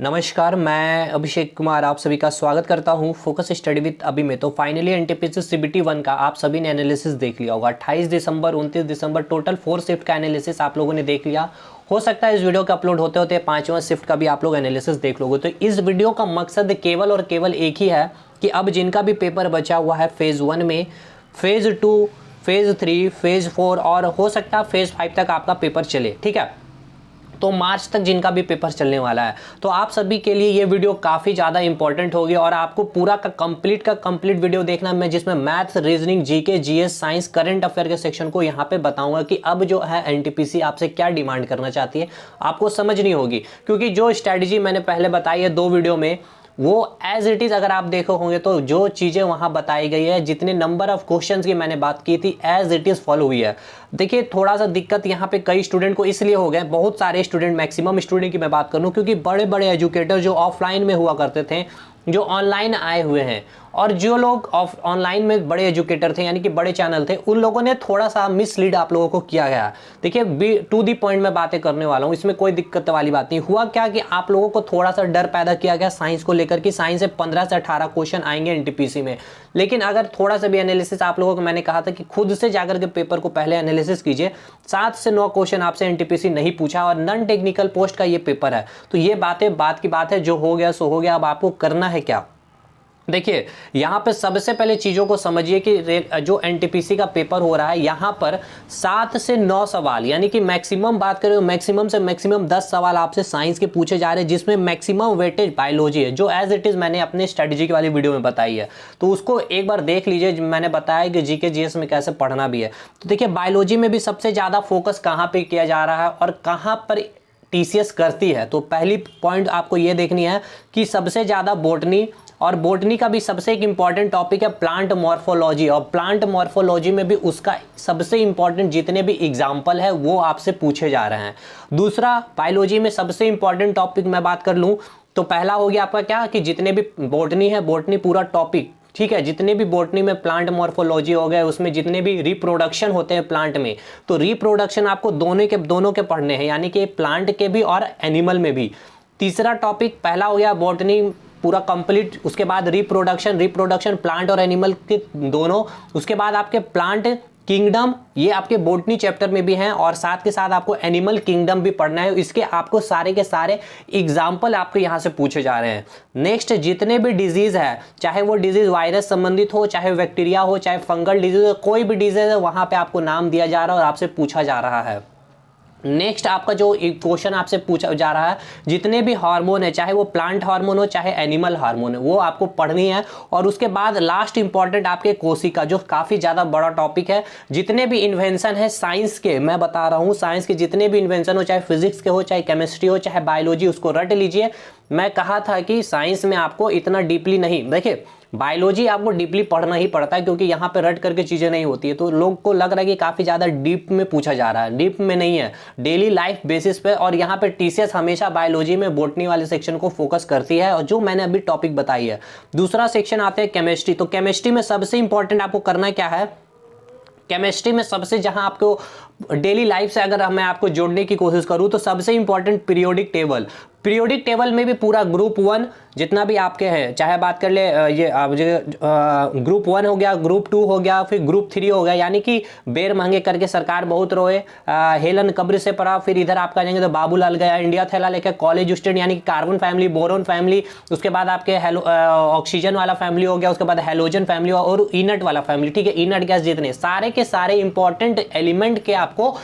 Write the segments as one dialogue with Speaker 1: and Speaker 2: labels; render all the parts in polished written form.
Speaker 1: नमस्कार, मैं अभिषेक कुमार आप सभी का स्वागत करता हूं फोकस स्टडी विद अभी में। तो फाइनली एनटीपीसी सीबीटी 1 का आप सभी ने एनालिसिस देख लिया होगा। 28 दिसंबर 29 दिसंबर टोटल 4 शिफ्ट का एनालिसिस आप लोगों ने देख लिया। हो सकता है इस वीडियो का अपलोड होते होते 5वां शिफ्ट का भी आप लोग एनालिसिस देख लोगे। तो इस वीडियो का मकसद केवल और केवल एक ही है कि अब जिनका भी पेपर बचा हुआ है फेज़ 1 में, फेज़ 2, फेज़ 3, फेज़ 4 और हो सकता है फेज़ 5 तक आपका पेपर चले, ठीक है। तो मार्च तक जिनका भी पेपर चलने वाला है, तो आप सभी के लिए ये वीडियो काफ़ी ज़्यादा इंपॉर्टेंट होगी और आपको पूरा का कंप्लीट वीडियो देखना मैं, जिसमें maths, reasoning, GK, GS, science, current affair के सेक्शन को यहाँ पे बताऊंगा कि अब जो है एनटीपीसी आपसे क्या डिमांड करना चाहती है, आपको समझनी होगी। क्योंकि जो स्ट्रैटेजी मैंने पहले बताई है 2 वीडियो में, वो एज इट इज़ अगर आप देखो होंगे तो जो चीज़ें वहाँ बताई गई है, जितने नंबर ऑफ क्वेश्चंस की मैंने बात की थी, एज इट इज़ फॉलो हुई है। देखिए थोड़ा सा दिक्कत यहाँ पे कई स्टूडेंट को इसलिए हो गए, बहुत सारे स्टूडेंट, मैक्सिमम स्टूडेंट की मैं बात करूँ, क्योंकि बड़े बड़े एजुकेटर जो ऑफलाइन में हुआ करते थे, जो ऑनलाइन आए हुए हैं, और जो लोग ऑनलाइन में बड़े एजुकेटर थे यानी कि बड़े चैनल थे, उन लोगों ने थोड़ा सा मिसलीड आप लोगों को किया गया। देखिए टू दी पॉइंट में बातें करने वाला हूँ, इसमें कोई दिक्कत वाली बात नहीं। हुआ क्या कि आप लोगों को थोड़ा सा डर पैदा किया गया साइंस को लेकर कि साइंस से 15 से 18 क्वेश्चन आएंगे एनटीपीसी में। लेकिन अगर थोड़ा सा भी एनालिसिस आप लोगों को, मैंने कहा था कि खुद से जाकर के पेपर को पहले एनालिसिस कीजिए, 7 से 9 क्वेश्चन आपसे एनटीपीसी नहीं पूछा और नॉन टेक्निकल पोस्ट का ये पेपर है। तो ये बातें बात की बात है, जो हो गया सो हो गया। अब आपको करना है क्या, देखिए यहाँ पे सबसे पहले चीज़ों को समझिए कि जो एनटीपीसी का पेपर हो रहा है, यहाँ पर 7 से 9 सवाल, यानी कि मैक्सिमम बात करें तो मैक्सिमम से मैक्सिमम 10 सवाल आपसे साइंस के पूछे जा रहे हैं, जिसमें मैक्सिमम वेटेज बायोलॉजी है, जो एज इट इज़ मैंने अपने स्ट्रेटजी की वाली वीडियो में बताई है। तो उसको एक बार देख लीजिए, मैंने बताया कि जीके जीएस में कैसे पढ़ना भी है। तो देखिए बायोलॉजी में भी सबसे ज़्यादा फोकस कहाँ पर किया जा रहा है और कहाँ पर टीसीएस करती है। तो पहली पॉइंट आपको ये देखनी है कि सबसे ज़्यादा बॉटनी, और बॉटनी का भी सबसे एक इंपॉर्टेंट टॉपिक है प्लांट मॉर्फोलॉजी, और प्लांट मॉर्फोलॉजी में भी उसका सबसे इंपॉर्टेंट जितने भी एग्जाम्पल है वो आपसे पूछे जा रहे हैं। दूसरा, बायोलॉजी में सबसे इंपॉर्टेंट टॉपिक मैं बात कर लूँ तो पहला हो गया आपका क्या, कि जितने भी बॉटनी है, बॉटनी पूरा टॉपिक, ठीक है, जितने भी बॉटनी में प्लांट मॉर्फोलॉजी हो गए, उसमें जितने भी रिप्रोडक्शन होते हैं प्लांट में, तो रिप्रोडक्शन आपको दोनों के पढ़ने हैं, यानी कि प्लांट के भी और एनिमल में भी। तीसरा टॉपिक, पहला हो गया बॉटनी पूरा कंप्लीट, उसके बाद रिप्रोडक्शन प्लांट और एनिमल के दोनों, उसके बाद आपके प्लांट किंगडम, ये आपके बॉटनी चैप्टर में भी हैं, और साथ के साथ आपको एनिमल किंगडम भी पढ़ना है। इसके आपको सारे के सारे एग्जाम्पल आपको यहाँ से पूछे जा रहे हैं। नेक्स्ट, जितने भी डिजीज है, चाहे वो डिजीज वायरस संबंधित हो, चाहे बैक्टीरिया हो, चाहे फंगल डिजीज हो, कोई भी डिजीज है, वहाँ पे आपको नाम दिया जा रहा है और आपसे पूछा जा रहा है। नेक्स्ट, आपका जो क्वेश्चन आपसे पूछा जा रहा है, जितने भी हार्मोन है, चाहे वो प्लांट हार्मोन हो चाहे एनिमल हार्मोन है, वो आपको पढ़नी है। और उसके बाद लास्ट इंपॉर्टेंट आपके कोशिका, जो काफ़ी ज़्यादा बड़ा टॉपिक है। जितने भी इन्वेंशन है साइंस के, मैं बता रहा हूँ, साइंस के जितने भी इन्वेंशन हो, चाहे फिजिक्स के हो, चाहे केमिस्ट्री हो, चाहे बायोलॉजी, उसको रट लीजिए। मैं कहा था कि साइंस में आपको इतना डीपली नहीं, देखिए बायोलॉजी आपको डीपली पढ़ना ही पड़ता है, क्योंकि यहाँ पे रट करके चीज़ें नहीं होती है। तो लोग को लग रहा है कि काफ़ी ज़्यादा डीप में पूछा जा रहा है, डीप में नहीं है, डेली लाइफ बेसिस पे। और यहाँ पे टीसीएस हमेशा बायोलॉजी में बॉटनी वाले सेक्शन को फोकस करती है, और जो मैंने अभी टॉपिक बताई है। दूसरा सेक्शन आते हैं केमिस्ट्री। तो केमिस्ट्री में सबसे इंपॉर्टेंट आपको करना क्या है, केमिस्ट्री में सबसे, जहां आपको डेली लाइफ से अगर मैं आपको जोड़ने की कोशिश करूं, तो सबसे important periodic table. Periodic table में भी पूरा ग्रुप 1 जितना भी आपके हैं, चाहे बात कर ले ये ग्रुप 1 हो गया, ग्रुप 2 हो गया, फिर ग्रुप 3 हो गया, यानी कि बेर महंगे करके सरकार बहुत रोए, हेलन कब्र से पड़ा, फिर इधर आपका जाएंगे तो बाबूलाल गया, इंडिया थैला लेकर कॉलेज स्टूडेंट, यानी कि कार्बन फैमिली, बोरोन फैमिली, उसके बाद आपके ऑक्सीजन वाला फैमिली हो गया, उसके बाद हेलोजन फैमिली और इनट वाला फैमिली, ठीक है, इनट गैस, जितने सारे के सारे इंपॉर्टेंट एलिमेंट के आपको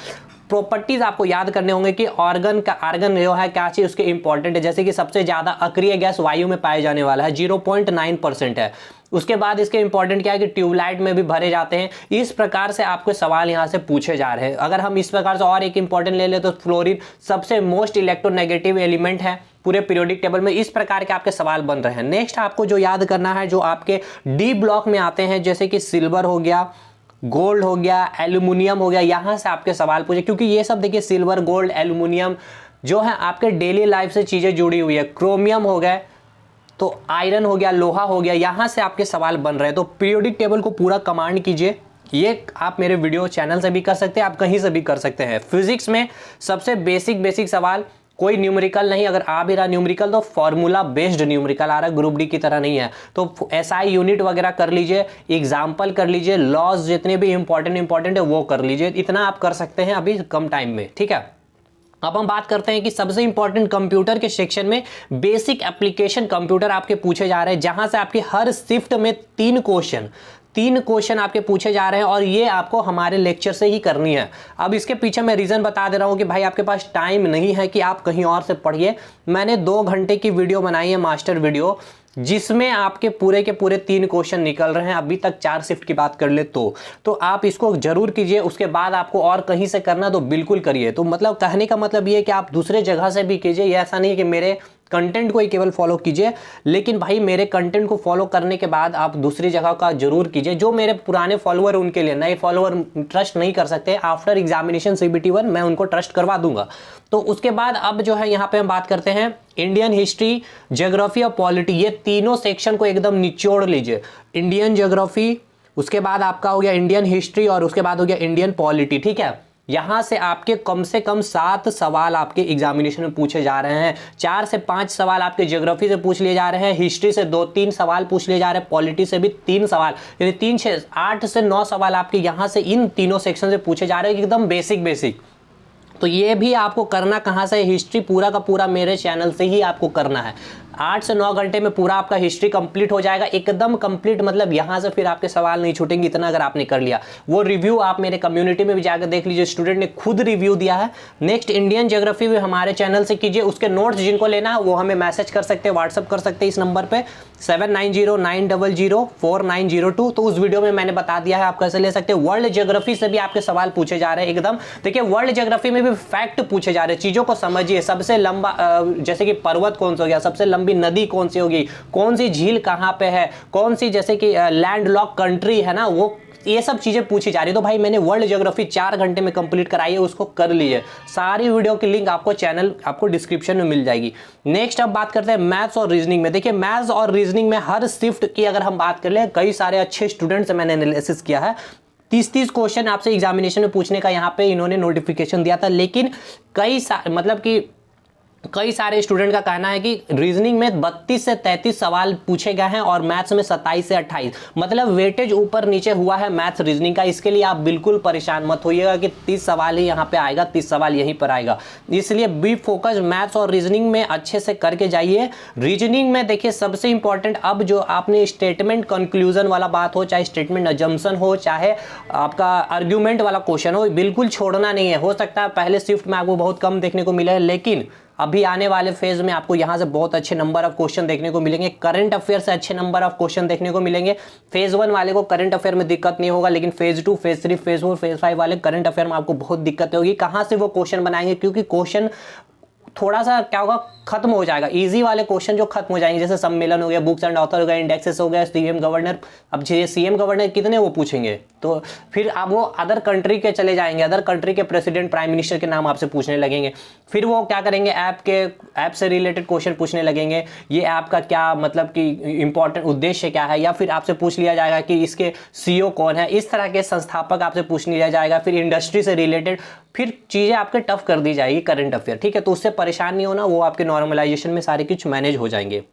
Speaker 1: प्रॉपर्टीज आपको याद करने होंगे कि ऑर्गन जो है क्या चीज उसके इंपॉर्टेंट है। जैसे कि सबसे ज्यादा अक्रिय गैस वायु में पाया जाने वाला है, 0.9% है। उसके बाद इसके इंपॉर्टेंट क्या है कि ट्यूबलाइट में भी भरे जाते हैं। इस प्रकार से आपके सवाल यहाँ से पूछे जा रहे हैं। अगर हम इस प्रकार से और एक इंपॉर्टेंट ले ले तो फ्लोरीन सबसे मोस्ट इलेक्ट्रोनेगेटिव एलिमेंट है पूरे पीरियोडिक टेबल में। इस प्रकार के आपके सवाल बन रहे हैं। नेक्स्ट आपको जो याद करना है, जो आपके डी ब्लॉक में आते हैं, जैसे कि सिल्वर हो गया, गोल्ड हो गया, एल्यूमिनियम हो गया, यहां से आपके सवाल पूछे, क्योंकि ये सब देखिए सिल्वर, गोल्ड, एल्यूमिनियम जो है आपके डेली लाइफ से चीजें जुड़ी हुई है। क्रोमियम हो गए, तो आयरन हो गया, लोहा हो गया, यहां से आपके सवाल बन रहे हैं। तो पीरियोडिक टेबल को पूरा कमांड कीजिए। ये आप मेरे वीडियो चैनल से भी कर सकते हैं, आप कहीं से भी कर सकते हैं। फिजिक्स में सबसे बेसिक सवाल कोई न्यूमेरिकल नहीं, अगर आ भी रहा न्यूमेरिकल तो फॉर्मूला बेस्ड न्यूमेरिकल आ रहा है, ग्रुप डी की तरह नहीं है। तो एसआई यूनिट वगैरह कर लीजिए, एग्जाम्पल कर लीजिए, लॉज जितने भी इंपॉर्टेंट है वो कर लीजिए, इतना आप कर सकते हैं अभी कम टाइम में, ठीक है। अब हम बात करते हैं कि सबसे इंपॉर्टेंट कंप्यूटर के सेक्शन में बेसिक एप्लीकेशन कंप्यूटर आपके पूछे जा रहे हैं, जहां से आपकी हर शिफ्ट में 3 क्वेश्चन आपके पूछे जा रहे हैं, और ये आपको हमारे लेक्चर से ही करनी है। अब इसके पीछे मैं रीज़न बता दे रहा हूँ कि भाई आपके पास टाइम नहीं है कि आप कहीं और से पढ़िए। मैंने 2 घंटे की वीडियो बनाई है, मास्टर वीडियो, जिसमें आपके पूरे के पूरे 3 क्वेश्चन निकल रहे हैं, अभी तक 4 शिफ्ट की बात कर ले तो आप इसको जरूर कीजिए। उसके बाद आपको और कहीं से करना तो बिल्कुल करिए। तो मतलब कहने का मतलब ये है कि आप दूसरे जगह से भी कीजिए, ये ऐसा नहीं है कि मेरे कंटेंट को ही केवल फॉलो कीजिए, लेकिन भाई मेरे कंटेंट को फॉलो करने के बाद आप दूसरी जगह का जरूर कीजिए। जो मेरे पुराने फॉलोअर उनके लिए, नए फॉलोअर ट्रस्ट नहीं कर सकते, आफ्टर एग्जामिनेशन CBT 1 मैं उनको ट्रस्ट करवा दूंगा। तो उसके बाद अब जो है यहाँ पे हम बात करते हैं इंडियन हिस्ट्री, ज्योग्राफी और पॉलिटी, ये तीनों सेक्शन को एकदम निचोड़ लीजिए। इंडियन ज्योग्राफी, उसके बाद आपका हो गया इंडियन हिस्ट्री, और उसके बाद हो गया इंडियन पॉलिटी, ठीक है। यहां से कम 7 सवाल आपके एग्जामिनेशन में पूछे जा रहे हैं। 4 से 5 सवाल आपके ज्योग्राफी से पूछ लिए जा रहे हैं, हिस्ट्री से 2-3 सवाल पूछ लिए जा रहे हैं, पॉलिटी से भी 3 सवाल, यानी 3 6 8 से 9 सवाल आपके यहां से इन तीनों सेक्शन से पूछे जा रहे हैं, एकदम बेसिक। तो ये भी आपको करना कहाँ से, हिस्ट्री पूरा का पूरा मेरे चैनल से ही आपको करना है। 8 से 9 घंटे में पूरा आपका हिस्ट्री कंप्लीट हो जाएगा, एकदम कंप्लीट, मतलब यहाँ से फिर आपके सवाल नहीं छूटेंगे, इतना अगर आपने कर लिया। वो रिव्यू आप मेरे कम्युनिटी में भी जाकर देख लीजिए, स्टूडेंट ने खुद रिव्यू दिया है। नेक्स्ट इंडियन ज्योग्राफी भी हमारे चैनल से कीजिए। उसके नोट्स जिनको लेना है वो हमें मैसेज कर सकते हैं, व्हाट्सअप कर सकते हैं इस नंबर पर 7909004902। तो उस वीडियो में मैंने बता दिया है आप कैसे ले सकते हैं। वर्ल्ड ज्योग्राफी से भी आपके सवाल पूछे जा रहे हैं एकदम। देखिए वर्ल्ड ज्योग्राफी में भी फैक्ट पूछे जा रहे हैं, चीजों को समझिए। सबसे लंबा जैसे कि पर्वत कौन सा हो गया, सबसे लंबी नदी कौन सी होगी, कौन सी झील कहां पे है, कौन सी जैसे कि लैंड लॉक कंट्री है ना, वो ये सब चीजें पूछी जा रही है। तो भाई मैंने वर्ल्ड ज्योग्राफी 4 घंटे में कंप्लीट कराई है, उसको कर लीजिए। सारी वीडियो की लिंक आपको चैनल आपको डिस्क्रिप्शन में मिल जाएगी। नेक्स्ट अब बात करते हैं मैथ्स और रीजनिंग में। देखिए मैथ्स और रीजनिंग में हर शिफ्ट की अगर हम बात कर ले, कई सारे अच्छे स्टूडेंट से मैंने एनालिसिस किया है। 30 क्वेश्चन आपसे एग्जामिनेशन में पूछने का यहाँ पे इन्होंने नोटिफिकेशन दिया था, लेकिन कई सारे स्टूडेंट का कहना है कि रीजनिंग में 32 से 33 सवाल पूछे गए हैं और मैथ्स में 27 से 28, मतलब वेटेज ऊपर नीचे हुआ है मैथ्स रीजनिंग का। इसके लिए आप बिल्कुल परेशान मत होइएगा कि 30 सवाल ही यहाँ पे आएगा, 30 सवाल यहीं पर आएगा। इसलिए बी फोकस मैथ्स और रीजनिंग में अच्छे से करके जाइए। रीजनिंग में देखिए सबसे इंपॉर्टेंट, अब जो आपने स्टेटमेंट कंक्लूजन वाला बात हो, चाहे स्टेटमेंट अजम्पशन हो, चाहे आपका आर्ग्यूमेंट वाला क्वेश्चन हो, बिल्कुल छोड़ना नहीं है। हो सकता है पहले शिफ्ट में आपको बहुत कम देखने को मिले, लेकिन अभी आने वाले फेज में आपको यहां से बहुत अच्छे नंबर ऑफ क्वेश्चन देखने को मिलेंगे। करंट अफेयर से अच्छे नंबर ऑफ क्वेश्चन देखने को मिलेंगे। फेज 1 वाले को करंट अफेयर में दिक्कत नहीं होगा, लेकिन फेज 2, फेज 3, फेज 4, फेज 5 वाले करंट अफेयर में आपको बहुत दिक्कत होगी। कहां से वो क्वेश्चन बनाएंगे, क्योंकि क्वेश्चन थोड़ा सा क्या होगा, खत्म हो जाएगा। इजी वाले क्वेश्चन जो खत्म हो जाएंगे, जैसे सम्मेलन हो गया, बुक्स एंड ऑथर हो गया, इंडेक्सेस हो गया, सीएम गवर्नर। अब सीएम गवर्नर कितने वो पूछेंगे, तो फिर आप वो अदर कंट्री के चले जाएंगे, अदर कंट्री के प्रेसिडेंट, प्राइम मिनिस्टर के नाम आपसे पूछने लगेंगे। फिर वो क्या करेंगे, ऐप से रिलेटेड क्वेश्चन पूछने लगेंगे, ये ऐप का क्या मतलब कि इंपॉर्टेंट उद्देश्य क्या है, या फिर आपसे पूछ लिया जाएगा कि इसके सीईओ कौन है, इस तरह के संस्थापक आपसे पूछ लिया जाएगा। फिर इंडस्ट्री से रिलेटेड फिर चीजें आपके टफ कर दी जाएगी, करंट अफेयर, ठीक है। तो उससे परेशान नहीं होना, वो आपके नॉर्मलाइजेशन में सारे कुछ मैनेज हो जाएंगे।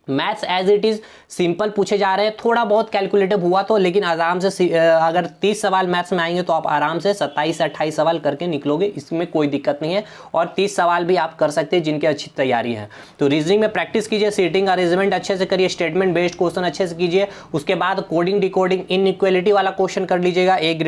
Speaker 1: Maths as it is simple पूछे जा रहे हैं, थोड़ा बहुत कैलकुलेटिव हुआ तो, लेकिन आराम से अगर 30 सवाल मैथ्स में आएंगे तो आप आराम से 27 से 28 सवाल करके निकलोगे, इसमें कोई दिक्कत नहीं है। और 30 सवाल भी आप कर सकते हैं जिनकी अच्छी तैयारी है। तो रीजनिंग में प्रैक्टिस कीजिए, सीटिंग अरेंजमेंट अच्छे से करिए, स्टेटमेंट बेस्ड क्वेश्चन अच्छे से कीजिए। उसके बाद कोडिंग डिकोडिंग इनइक्वालिटी वाला क्वेश्चन कर लीजिएगा, A >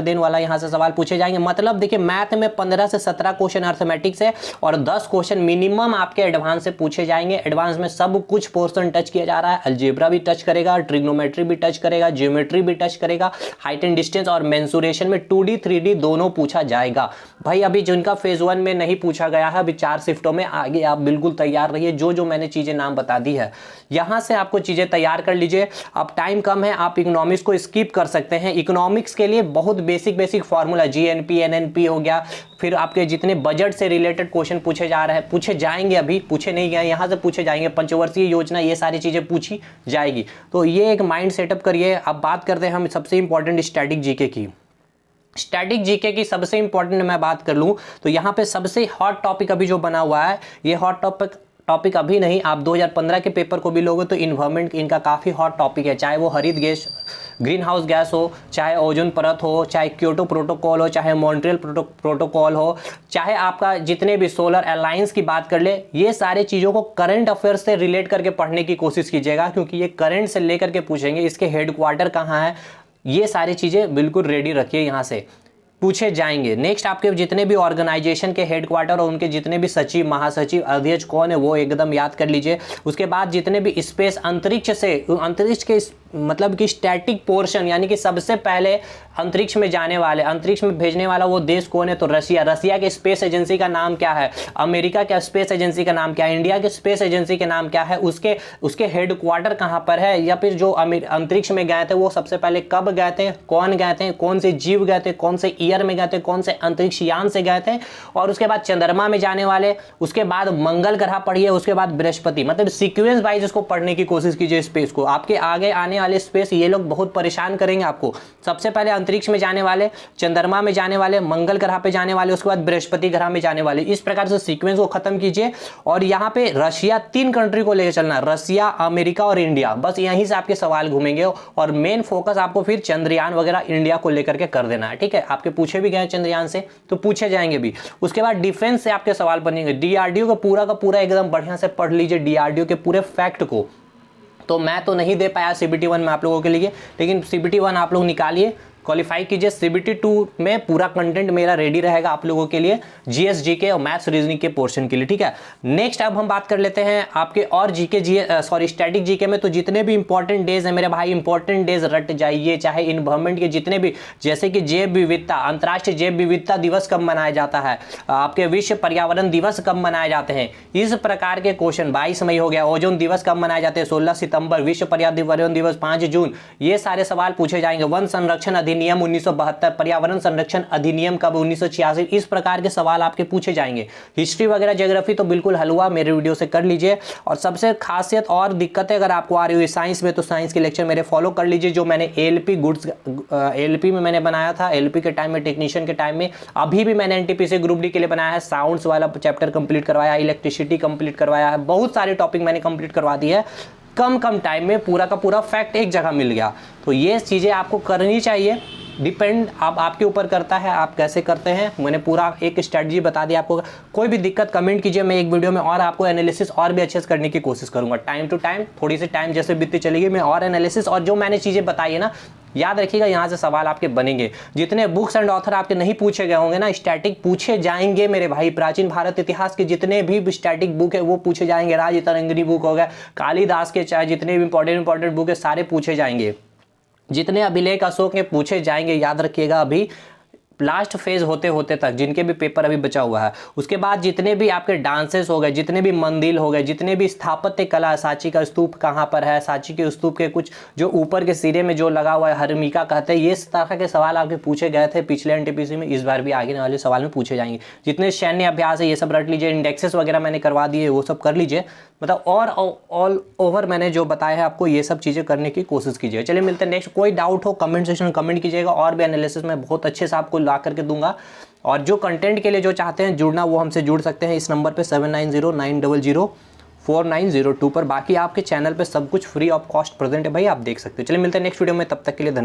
Speaker 1: B > वाला यहाँ से सवाल पूछे जाएंगे। मतलब देखिए मैथ में 15 से 17 क्वेश्चन अर्थमेटिक्स है और 10 क्वेश्चन मिनिमम आपके एडवांस से पूछे जाएंगे। एडवांस में सब कुछ पोर्शन टच किया जा रहा है, अलजेब्रा भी टच करेगा, ट्रिग्नोमेट्री भी टच करेगा, ज्योमेट्री भी टच करेगा, हाइट एंड डिस्टेंस और मेंसुरेशन में 2D 3D दोनों पूछा जाएगा। भाई अभी जिनका फेज 1 में नहीं पूछा गया है, अभी 4 शिफ्टों में आगे आप बिल्कुल तैयार रहिए। जो मैंने चीजें नाम बता दी है, यहां से आपको चीजें तैयार कर लीजिए। अब टाइम कम है, आप इकोनॉमिक्स को स्किप कर सकते हैं। इकोनॉमिक्स के लिए बहुत बेसिक फार्मूला, GNP NNP हो गया, फिर आपके जितने बजट से रिलेटेड क्वेश्चन पूछे जा रहे हैं, पूछे जाएंगे, अभी पूछे नहीं गए, यहां से पूछे जाएंगे। पंचवर्षीय योजना, ये सारी चीजें पूछी जाएगी। तो ये एक माइंड सेटअप करिए। अब बात करते हैं हम सबसे इंपॉर्टेंट स्टैटिक जीके की। स्टैटिक जीके की सबसे इंपॉर्टेंट मैं बात कर लूँ तो यहाँ पे सबसे हॉट टॉपिक अभी जो बना हुआ है, ये हॉट टॉपिक अभी नहीं, आप 2015 के पेपर को भी लोगे तो इन्वायरमेंट इनका काफ़ी हॉट टॉपिक है, चाहे वो हरित गैस, ग्रीन हाउस गैस हो, चाहे ओजोन परत हो, चाहे क्योटो प्रोटोकॉल हो, चाहे मॉन्ट्रियल प्रोटोकॉल हो, चाहे आपका जितने भी सोलर अलायंस की बात कर ले, ये सारे चीज़ों को करंट अफेयर्स से रिलेट करके पढ़ने की कोशिश कीजिएगा, क्योंकि ये करंट से लेकर के पूछेंगे, इसके हेडक्वार्टर कहाँ है, ये सारी चीज़ें बिल्कुल रेडी रखिए, यहाँ से पूछे जाएंगे। नेक्स्ट आपके जितने भी ऑर्गेनाइजेशन के हेडक्वार्टर और उनके जितने भी सचिव, महासचिव, अध्यक्ष कौन है वो एकदम याद कर लीजिए। उसके बाद जितने भी स्पेस, अंतरिक्ष के मतलब कि स्टैटिक पोर्शन, यानी कि सबसे पहले अंतरिक्ष में जाने वाले, अंतरिक्ष में भेजने वाला वो देश कौन है, तो रसिया के स्पेस एजेंसी का नाम क्या है, अमेरिका के स्पेस एजेंसी का नाम क्या है, इंडिया के स्पेस एजेंसी के नाम क्या है, उसके हेडक्वार्टर कहाँ पर है, या फिर जो अंतरिक्ष में गए थे वो सबसे पहले कब गए थे, कौन से जीव गए थे, कौन से ईयर में गए थे, कौन से अंतरिक्ष यान से गए थे, और उसके बाद चंद्रमा में जाने वाले, उसके बाद मंगल ग्रह पढ़िए, उसके बाद बृहस्पति, मतलब सीक्वेंस वाइज इसको पढ़ने की कोशिश कीजिए स्पेस को। आपके आगे आने वाले स्पेस ये लोग बहुत परेशान करेंगे आपको। सबसे पहले अंतरिक्ष में जाने वाले, चंद्रमा में जाने वाले, मंगल ग्रह पे जाने वाले, उसके बाद बृहस्पति ग्रह में जाने वाले, इस प्रकार से सीक्वेंस को खत्म कीजिए। और यहाँ पे रशिया, 3 कंट्री को लेकर चलना, रशिया, अमेरिका और इंडिया, बस यहीं से आपके सवाल घूमेंगे और मेन फोकस आपको फिर चंद्रयान वगैरह इंडिया को लेकर के कर देना है, ठीक है। आपके पूछे भी गए चंद्रयान से तो पूछे जाएंगे भी। उसके बाद डिफेंस से आपके सवाल बनेंगे, डीआरडीओ का पूरा एकदम बढ़िया से पढ़ लीजिए डीआरडीओ के पूरे फैक्ट को। तो मैं तो नहीं दे पाया CBT 1 में आप लोगों के लिए, लेकिन CBT 1 आप लोग निकालिए, क्वालिफाई कीजिए। CBT 2 में पूरा कंटेंट मेरा रेडी रहेगा आप लोगों के लिए, GS GK और मैथ्स रीजनिंग के पोर्शन के लिए, ठीक है। नेक्स्ट अब हम बात कर लेते हैं आपके और स्टैटिक जीके में। तो जितने भी इंपॉर्टेंट डेज है मेरे भाई, इंपॉर्टेंट डेज रट जाइए, चाहे इन्वायरमेंट के जितने भी, जैसे कि जैव विविधता, अंतर्राष्ट्रीय जैव विविधता दिवस कब मनाया जाता है, आपके विश्व पर्यावरण दिवस कब मनाए जाते हैं, इस प्रकार के क्वेश्चन। 22 मई हो गया, ओजोन दिवस कब मनाए जाते हैं, 16 सितंबर, विश्व पर्यावरण दिवस 5 जून, ये सारे सवाल पूछे जाएंगे। वन संरक्षण अधिनियम 1972, पर्यावरण संरक्षण अधिनियम कब, 1986, इस प्रकार के सवाल आपके पूछे जाएंगे। हिस्ट्री वगैरह ज्योग्राफी तो बिल्कुल हलवा मेरे वीडियो से कर लीजिए। और सबसे खासियत और दिक्कतें अगर आपको आ रही हुई साइंस में, तो साइंस के लेक्चर मेरे फॉलो कर लीजिए, जो मैंने एलपी में मैंने बनाया था, एलपी के टाइम में, टेक्नीशियन के टाइम में। अभी भी मैंने एनटीपीसी ग्रुप डी के लिए बनाया है, साउंड्स वाला चैप्टर कंप्लीट करवाया है, इलेक्ट्रिसिटी कंप्लीट करवाया है, बहुत सारे टॉपिक मैंने कंप्लीट करवा दिए है। कम टाइम में पूरा का पूरा फैक्ट एक जगह मिल गया। तो ये चीज़ें आपको करनी चाहिए, डिपेंड आपके ऊपर करता है आप कैसे करते हैं। मैंने पूरा एक स्ट्रेटजी बता दी आपको। कोई भी दिक्कत कमेंट कीजिए, मैं एक वीडियो में और आपको एनालिसिस और भी अच्छे से करने की कोशिश करूंगा। टाइम टू टाइम, थोड़ी सी टाइम जैसे बीतती चलेगी, मैं और एनालिसिस, और जो मैंने चीज़ें बताई है ना, याद रखिएगा, यहाँ से सवाल आपके बनेंगे। जितने बुक्स एंड ऑथर आपके नहीं पूछे गए होंगे ना, स्टैटिक पूछे जाएंगे मेरे भाई। प्राचीन भारत इतिहास के जितने भी स्टैटिक बुक है वो पूछे जाएंगे। राज तरंगिणी बुक हो गया, कालिदास के, चाहे जितने भी इंपॉर्टेंट बुक है सारे पूछे जाएंगे। जितने अभिलेख अशोक के पूछे जाएंगे, याद रखिएगा। अभी लास्ट फेज होते तक जिनके भी पेपर अभी बचा हुआ है। उसके बाद जितने भी आपके डांसेस हो गए, जितने भी मंदिर हो गए, जितने भी स्थापत्य कला, सांची का स्तूप कहाँ पर है, सांची के स्तूप के कुछ जो ऊपर के सिरे में जो लगा हुआ है, हरमिका कहते हैं, ये तरह के सवाल आपके पूछे गए थे पिछले एनटीपीसी में, इस बार भी आगे वाले सवाल में पूछे जाएंगे। जितने सैन्य अभ्यास है ये सब रट लीजिए, इंडेक्सेस वगैरह मैंने करवा दिए, वो सब कर लीजिए। मतलब और ऑल ओवर मैंने जो बताया है आपको, ये सब चीज़ें करने की कोशिश कीजिए। चलिए मिलते हैं नेक्स्ट। कोई डाउट हो कमेंट सेक्शन में कमेंट कीजिएगा, और भी एनालिसिस मैं बहुत अच्छे से आपको ला करके दूंगा। और जो कंटेंट के लिए जो चाहते हैं जुड़ना, वो हमसे जुड़ सकते हैं इस नंबर पे 7909004902 पर। बाकी आपके चैनल पे सब कुछ फ्री ऑफ कॉस्ट प्रेजेंट है भाई, आप देख सकते हैं। चलिए मिलते हैं नेक्स्ट वीडियो में, तब तक के लिए धन्यवाद।